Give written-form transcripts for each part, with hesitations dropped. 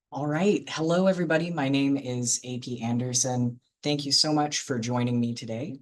All right. Hello, everybody. My name is AP Anderson. Thank you so much for joining me today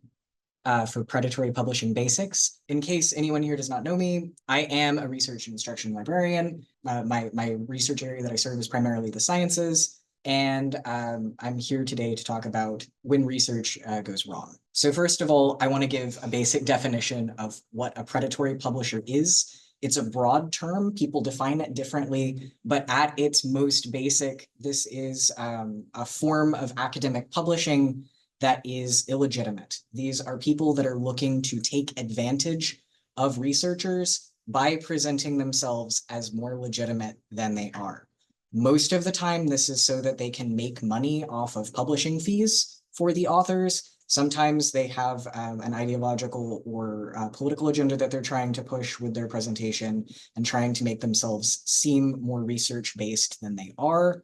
for Predatory Publishing Basics. In case anyone here does not know me, I am a research and instruction librarian. My research area that I serve is primarily the sciences, and I'm here today to talk about when research goes wrong. So first of all, I want to give a basic definition of what a predatory publisher is. It's a broad term. People define it differently, but at its most basic, this is a form of academic publishing that is illegitimate. These are people that are looking to take advantage of researchers by presenting themselves as more legitimate than they are. Most of the time, this is so that they can make money off of publishing fees for the authors. Sometimes they have an ideological or political agenda that they're trying to push with their presentation and trying to make themselves seem more research-based than they are.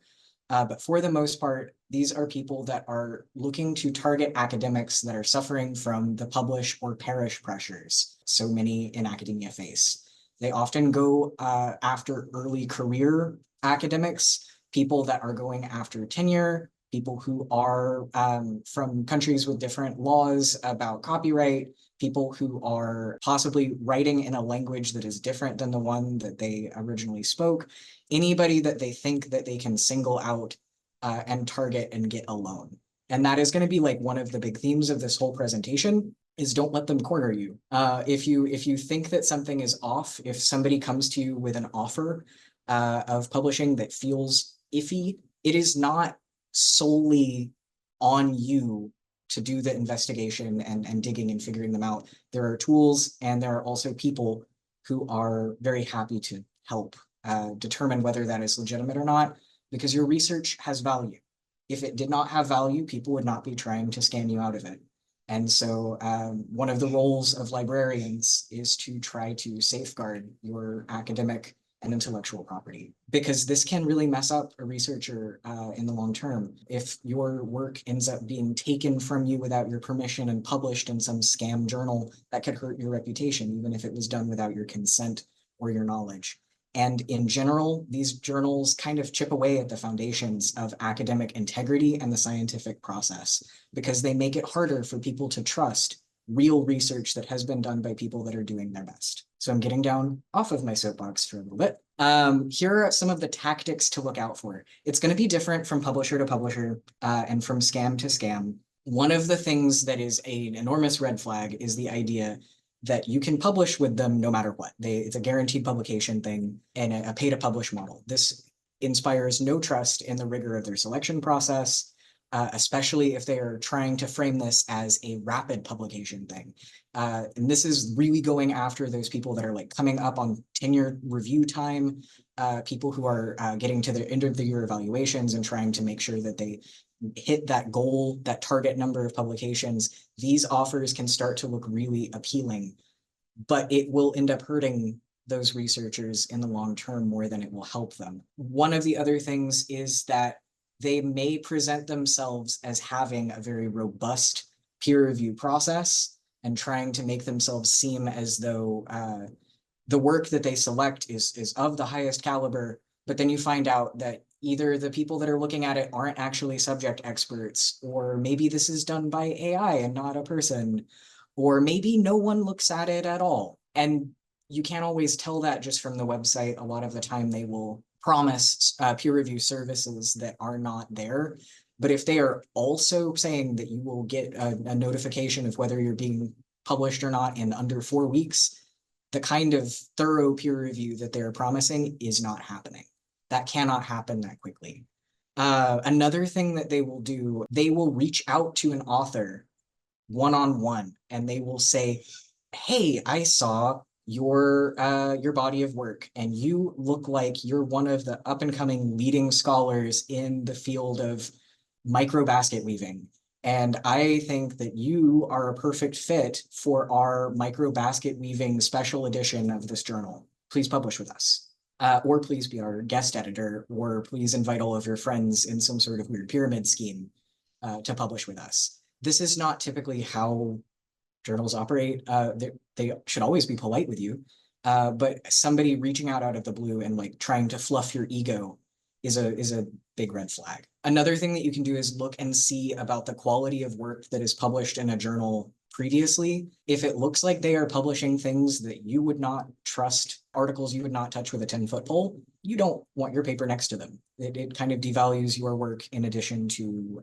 But for the most part, these are people that are looking to target academics that are suffering from the publish or perish pressures so many in academia face. They often go after early career academics, people that are going after tenure, people who are from countries with different laws about copyright, people who are possibly writing in a language that is different than the one that they originally spoke, anybody that they think that they can single out and target and get alone. And that is going to be like one of the big themes of this whole presentation is don't let them corner you. If you think that something is off, if somebody comes to you with an offer of publishing that feels iffy, it is not solely on you to do the investigation and digging and figuring them out. There are tools and there are also people who are very happy to help determine whether that is legitimate or not, because your research has value. If it did not have value, people would not be trying to scam you out of it. And so one of the roles of librarians is to try to safeguard your academic and intellectual property, because this can really mess up a researcher in the long term. If your work ends up being taken from you without your permission and published in some scam journal, that could hurt your reputation, even if it was done without your consent or your knowledge. And in general, these journals kind of chip away at the foundations of academic integrity and the scientific process, because they make it harder for people to trust real research that has been done by people that are doing their best. So I'm getting down off of my soapbox for a little bit. Here are some of the tactics to look out for. It's going to be different from publisher to publisher and from scam to scam. One of the things that is an enormous red flag is the idea that you can publish with them no matter what. It's a guaranteed publication thing and a pay-to-publish model. This inspires no trust in the rigor of their selection process, especially if they are trying to frame this as a rapid publication thing. And this is really going after those people that are like coming up on tenure review time, people who are getting to their end of the year evaluations and trying to make sure that they hit that goal, that target number of publications. These offers can start to look really appealing, but it will end up hurting those researchers in the long term more than it will help them. One of the other things is that they may present themselves as having a very robust peer review process and trying to make themselves seem as though the work that they select is of the highest caliber, but then you find out that either the people that are looking at it aren't actually subject experts, or maybe this is done by AI and not a person, or maybe no one looks at it at all. And you can't always tell that just from the website. A lot of the time they will promise peer review services that are not there. But if they are also saying that you will get a notification of whether you're being published or not in under 4 weeks, the kind of thorough peer review that they're promising is not happening. That cannot happen that quickly. Another thing that they will do, they will reach out to an author one-on-one and they will say, hey, I saw your body of work and you look like you're one of the up-and-coming leading scholars in the field of micro basket weaving. And I think that you are a perfect fit for our micro basket weaving special edition of this journal. Please publish with us. Or please be our guest editor, or please invite all of your friends in some sort of weird pyramid scheme to publish with us. This is not typically how journals operate. They should always be polite with you, but somebody reaching out of the blue and like trying to fluff your ego is a big red flag. Another thing that you can do is look and see about the quality of work that is published in a journal previously. If it looks like they are publishing things that you would not trust, articles you would not touch with a 10-foot pole, you don't want your paper next to them. It kind of devalues your work, in addition to,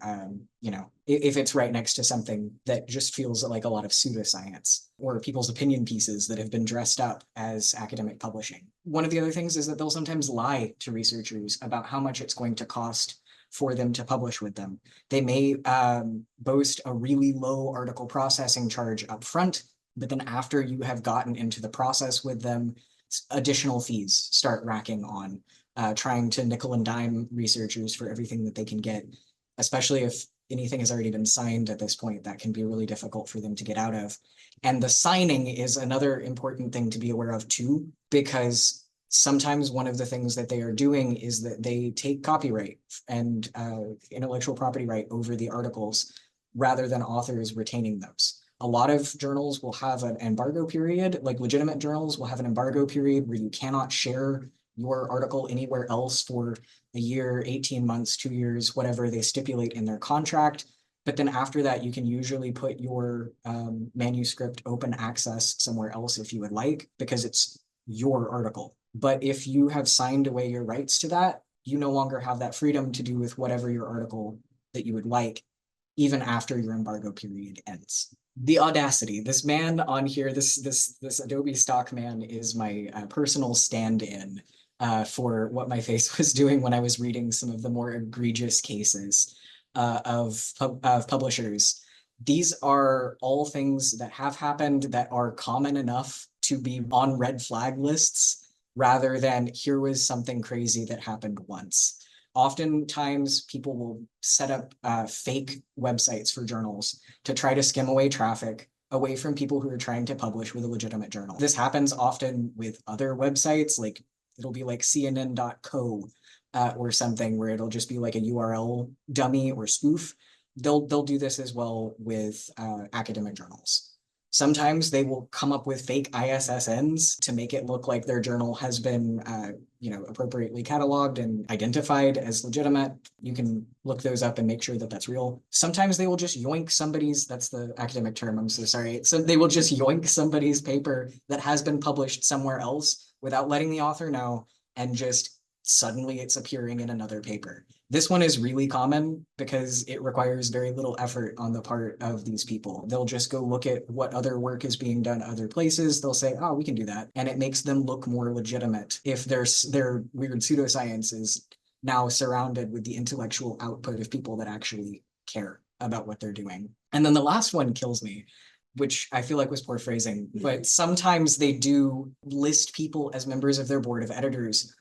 if it's right next to something that just feels like a lot of pseudoscience or people's opinion pieces that have been dressed up as academic publishing. One of the other things is that they'll sometimes lie to researchers about how much it's going to cost for them to publish with them. They may boast a really low article processing charge up front, but then after you have gotten into the process with them, additional fees start racking on, trying to nickel and dime researchers for everything that they can get, especially if anything has already been signed at this point. That can be really difficult for them to get out of. And the signing is another important thing to be aware of too, because sometimes one of the things that they are doing is that they take copyright and intellectual property right over the articles rather than authors retaining those. A lot of journals will have an embargo period, like legitimate journals will have an embargo period where you cannot share your article anywhere else for a year, 18 months, 2 years, whatever they stipulate in their contract. But then after that, you can usually put your manuscript open access somewhere else if you would like, because it's your article. But if you have signed away your rights to that, you no longer have that freedom to do with whatever your article that you would like, even after your embargo period ends. The audacity, this man on here, this Adobe stock man is my personal stand-in for what my face was doing when I was reading some of the more egregious cases of publishers. These are all things that have happened that are common enough to be on red flag lists, rather than here was something crazy that happened once. Oftentimes, people will set up fake websites for journals to try to skim away traffic away from people who are trying to publish with a legitimate journal. This happens often with other websites, like it'll be like cnn.co or something, where it'll just be like a URL dummy or spoof. They'll do this as well with academic journals. Sometimes they will come up with fake ISSNs to make it look like their journal has been, appropriately cataloged and identified as legitimate. You can look those up and make sure that that's real. Sometimes they will just yoink somebody's, that's the academic term, I'm so sorry. So they will just yoink somebody's paper that has been published somewhere else without letting the author know, and just suddenly it's appearing in another paper. This one is really common because it requires very little effort on the part of these people. They'll just go look at what other work is being done other places. They'll say, oh, we can do that. And it makes them look more legitimate if their weird pseudoscience is now surrounded with the intellectual output of people that actually care about what they're doing. And then the last one kills me, which I feel like was poor phrasing, but sometimes they do list people as members of their board of editors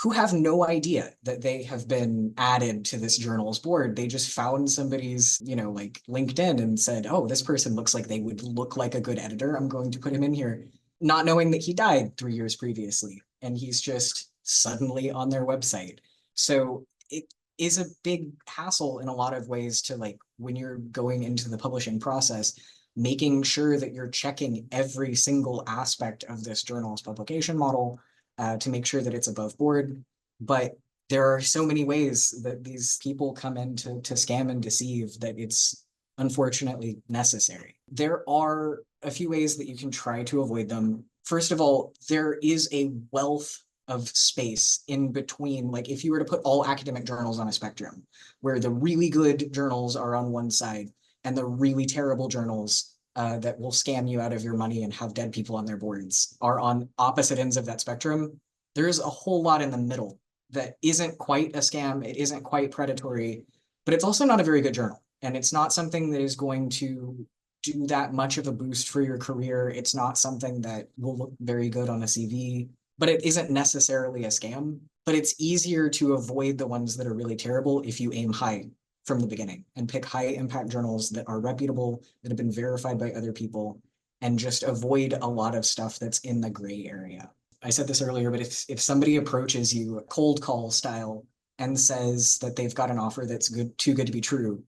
who have no idea that they have been added to this journal's board. They just found somebody's, like LinkedIn and said, oh, this person looks like they would look like a good editor. I'm going to put him in here, not knowing that he died 3 years previously. And he's just suddenly on their website. So it is a big hassle in a lot of ways to, like, when you're going into the publishing process, making sure that you're checking every single aspect of this journal's publication model, to make sure that it's above board. But there are so many ways that these people come in to scam and deceive that it's unfortunately necessary. There are a few ways that you can try to avoid them. First of all, there is a wealth of space in between. Like, if you were to put all academic journals on a spectrum, where the really good journals are on one side and the really terrible journals that will scam you out of your money and have dead people on their boards are on opposite ends of that spectrum, there's a whole lot in the middle that isn't quite a scam, it isn't quite predatory, but it's also not a very good journal. And it's not something that is going to do that much of a boost for your career. It's not something that will look very good on a CV, but it isn't necessarily a scam. But it's easier to avoid the ones that are really terrible if you aim high from the beginning and pick high impact journals that are reputable, that have been verified by other people, and just avoid a lot of stuff that's in the gray area. I said this earlier, but if somebody approaches you cold call style and says that they've got an offer that's too good to be true,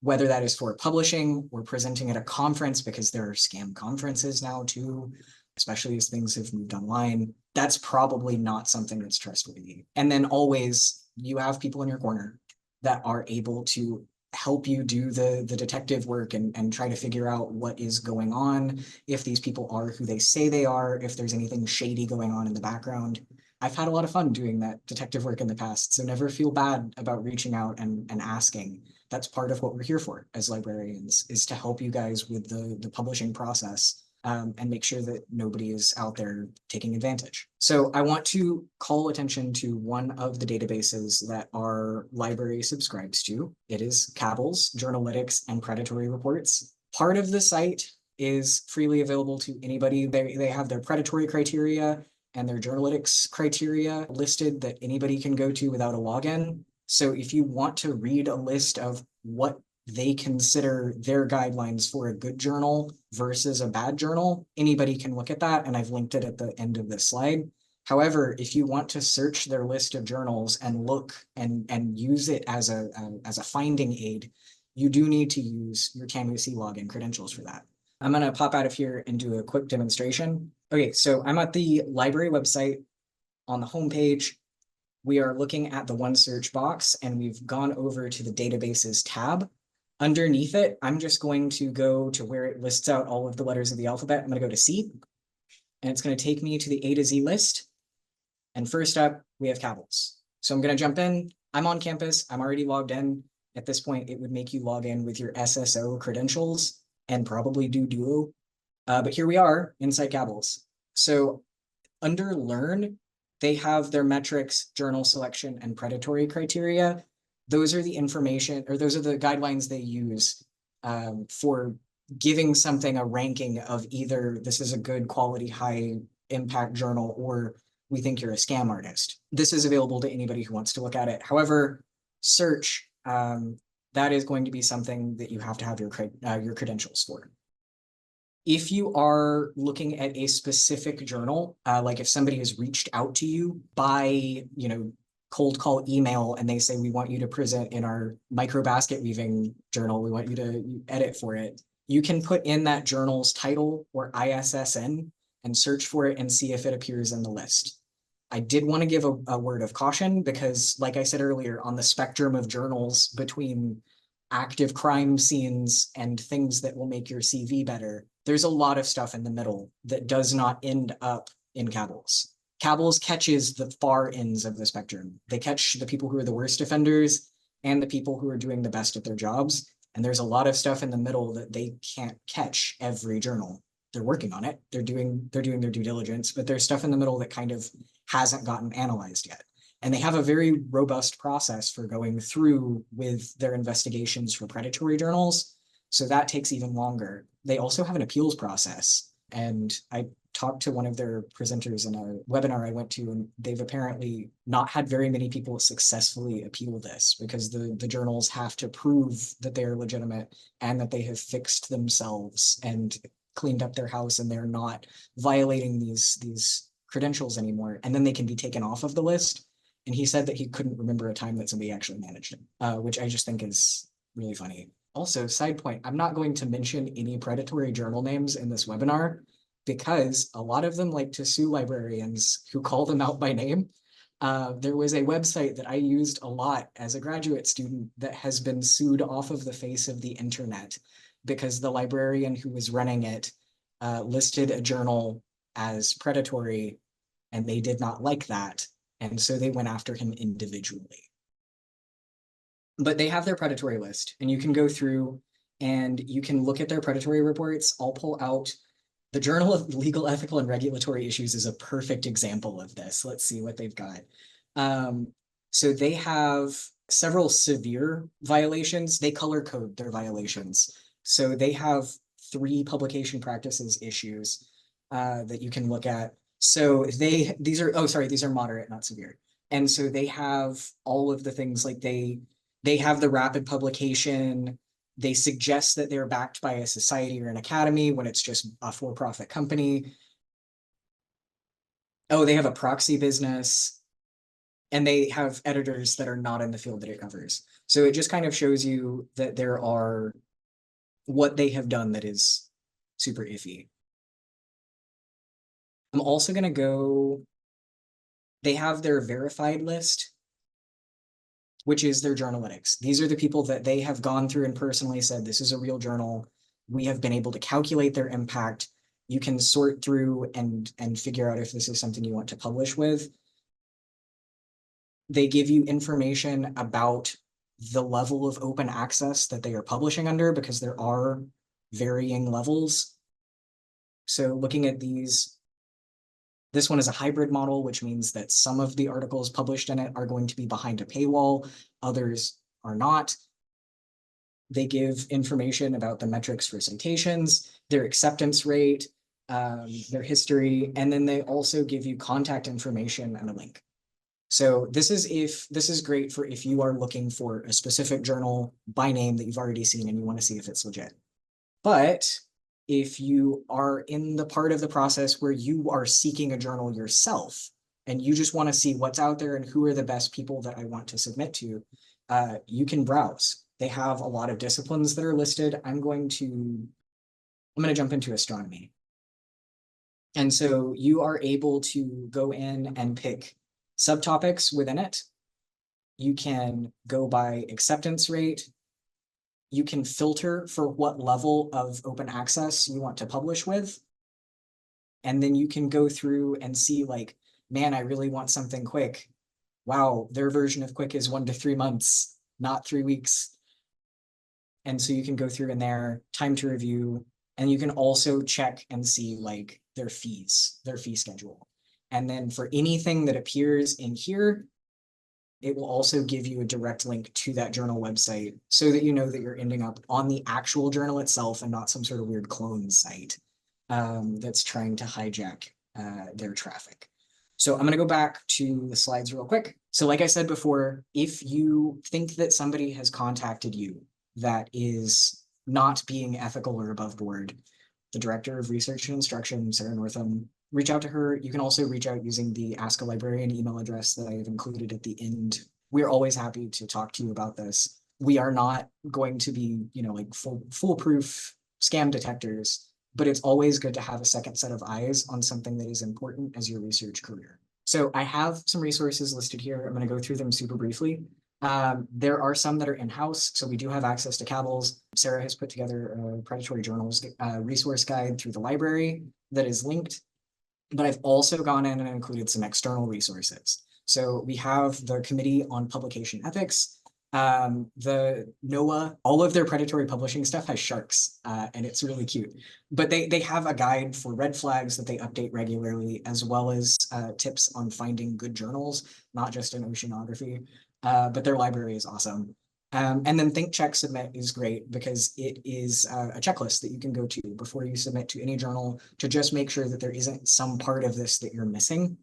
whether that is for publishing or presenting at a conference, because there are scam conferences now too, especially as things have moved online, that's probably not something that's trustworthy. And then always you have people in your corner that are able to help you do the detective work and try to figure out what is going on, if these people are who they say they are, if there's anything shady going on in the background. I've had a lot of fun doing that detective work in the past, so never feel bad about reaching out and asking. That's part of what we're here for as librarians, is to help you guys with the publishing process, and make sure that nobody is out there taking advantage. So I want to call attention to one of the databases that our library subscribes to. It is Cabell's Journalytics and Predatory Reports. Part of the site is freely available to anybody. They have their predatory criteria and their journalytics criteria listed that anybody can go to without a login. So if you want to read a list of what they consider their guidelines for a good journal versus a bad journal, anybody can look at that, and I've linked it at the end of this slide. However, if you want to search their list of journals and look and use it as a finding aid, you do need to use your TAMUC login credentials for that. I'm going to pop out of here and do a quick demonstration. Okay, so I'm at the library website. On the homepage, we are looking at the one search box, and we've gone over to the databases tab. Underneath it, I'm just going to go to where it lists out all of the letters of the alphabet. I'm going to go to C, and it's going to take me to the A to Z list. And first up, we have Cabell's. So I'm going to jump in. I'm on campus. I'm already logged in. At this point, it would make you log in with your SSO credentials and probably do Duo. But here we are inside Cabell's. So under Learn, they have their metrics, journal selection, and predatory criteria. Those are the information, or those are the guidelines they use for giving something a ranking of either this is a good quality, high impact journal, or we think you're a scam artist. This is available to anybody who wants to look at it. However, search, that is going to be something that you have to have your credentials for. If you are looking at a specific journal, like if somebody has reached out to you by, cold call email, and they say, we want you to present in our micro basket weaving journal, we want you to edit for it, you can put in that journal's title or ISSN and search for it and see if it appears in the list. I did want to give a word of caution because, like I said earlier, on the spectrum of journals between active crime scenes and things that will make your CV better, there's a lot of stuff in the middle that does not end up in Cabell's. Cabell's catches the far ends of the spectrum. They catch the people who are the worst offenders and the people who are doing the best at their jobs. And there's a lot of stuff in the middle that they can't catch every journal. They're working on it. They're doing their due diligence, but there's stuff in the middle that kind of hasn't gotten analyzed yet. And they have a very robust process for going through with their investigations for predatory journals. So that takes even longer. They also have an appeals process. And I talked to one of their presenters in a webinar I went to, and they've apparently not had very many people successfully appeal this because the journals have to prove that they are legitimate and that they have fixed themselves and cleaned up their house and they're not violating these credentials anymore. And then they can be taken off of the list. And he said that he couldn't remember a time that somebody actually managed it, which I just think is really funny. Also, side point, I'm not going to mention any predatory journal names in this webinar because a lot of them like to sue librarians who call them out by name. There was a website that I used a lot as a graduate student that has been sued off of the face of the internet because the librarian who was running it listed a journal as predatory, and they did not like that. And so they went after him individually. But they have their predatory list, and you can go through and you can look at their predatory reports. I'll pull out the Journal of Legal, Ethical, and Regulatory Issues is a perfect example of this. Let's see what they've got. So they have several severe violations. They color code their violations. So they have 3 publication practices issues that you can look at. So these are moderate, not severe. And so they have all of the things like they have the rapid publication. They suggest that they're backed by a society or an academy when it's just a for-profit company. Oh, they have a proxy business, and they have editors that are not in the field that it covers. So it just kind of shows you that there are what they have done that is super iffy. I'm also going to go, they have their verified list. which is their journalytics. These are the people that they have gone through and personally said, this is a real journal. We have been able to calculate their impact. You can sort through and figure out if this is something you want to publish with. They give you information about the level of open access that they are publishing under, because there are varying levels. So looking at these, this one is a hybrid model, which means that some of the articles published in it are going to be behind a paywall, others are not. They give information about the metrics for citations, their acceptance rate, their history, and then they also give you contact information and a link. So this is great for if you are looking for a specific journal by name that you've already seen and you want to see if it's legit. But if you are in the part of the process where you are seeking a journal yourself and you just want to see what's out there and who are the best people that I want to submit to, you can browse. They have a lot of disciplines that are listed. I'm going to jump into astronomy. And so you are able to go in and pick subtopics within it. You can go by acceptance rate. You can filter for what level of open access you want to publish with. And then you can go through and see like, man, I really want something quick. Wow, their version of quick is 1 to 3 months, not 3 weeks. And so you can go through in there, time to review, and you can also check and see like their fee schedule. And then for anything that appears in here, it will also give you a direct link to that journal website so that you know that you're ending up on the actual journal itself and not some sort of weird clone site that's trying to hijack their traffic. So I'm going to go back to the slides real quick. So like I said before, if you think that somebody has contacted you that is not being ethical or above board, the Director of Research and Instruction, Sarah Northam, reach out to her. You can also reach out using the Ask a Librarian email address that I have included at the end. We're always happy to talk to you about this. We are not going to be, like foolproof scam detectors, but it's always good to have a second set of eyes on something that is important as your research career. So I have some resources listed here. I'm going to go through them super briefly. There are some that are in-house, so we do have access to Cabals. Sarah has put together a Predatory Journals resource guide through the library that is linked, but I've also gone in and included some external resources. So we have the Committee on Publication Ethics, the NOAA, all of their predatory publishing stuff has sharks, and it's really cute. But they have a guide for red flags that they update regularly, as well as tips on finding good journals, not just in oceanography. But their library is awesome. And then Think, Check, Submit is great because it is a checklist that you can go to before you submit to any journal to just make sure that there isn't some part of this that you're missing.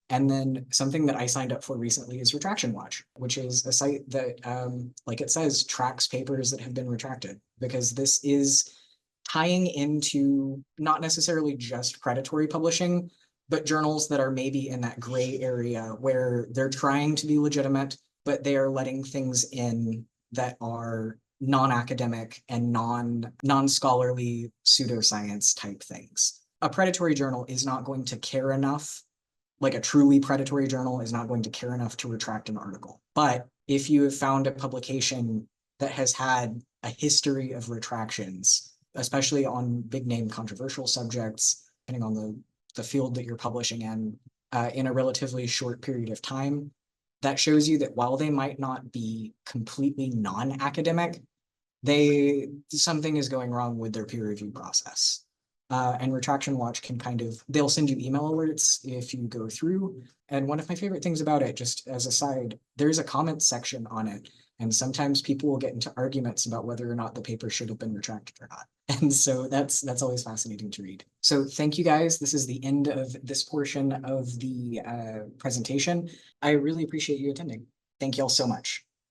And then something that I signed up for recently is Retraction Watch, which is a site that, like it says, tracks papers that have been retracted, because this is tying into not necessarily just predatory publishing, but journals that are maybe in that gray area where they're trying to be legitimate, but they are letting things in that are non-academic and non-scholarly pseudoscience type things. A predatory journal is not going to care enough, like a truly predatory journal is not going to care enough to retract an article. But if you have found a publication that has had a history of retractions, especially on big name controversial subjects, depending on the field that you're publishing in a relatively short period of time, that shows you that while they might not be completely non-academic, something is going wrong with their peer review process. And Retraction Watch can they'll send you email alerts if you go through. And one of my favorite things about it, just as a side, there's a comment section on it. And sometimes people will get into arguments about whether or not the paper should have been retracted or not. And so that's always fascinating to read. So thank you guys. This is the end of this portion of the presentation. I really appreciate you attending. Thank you all so much.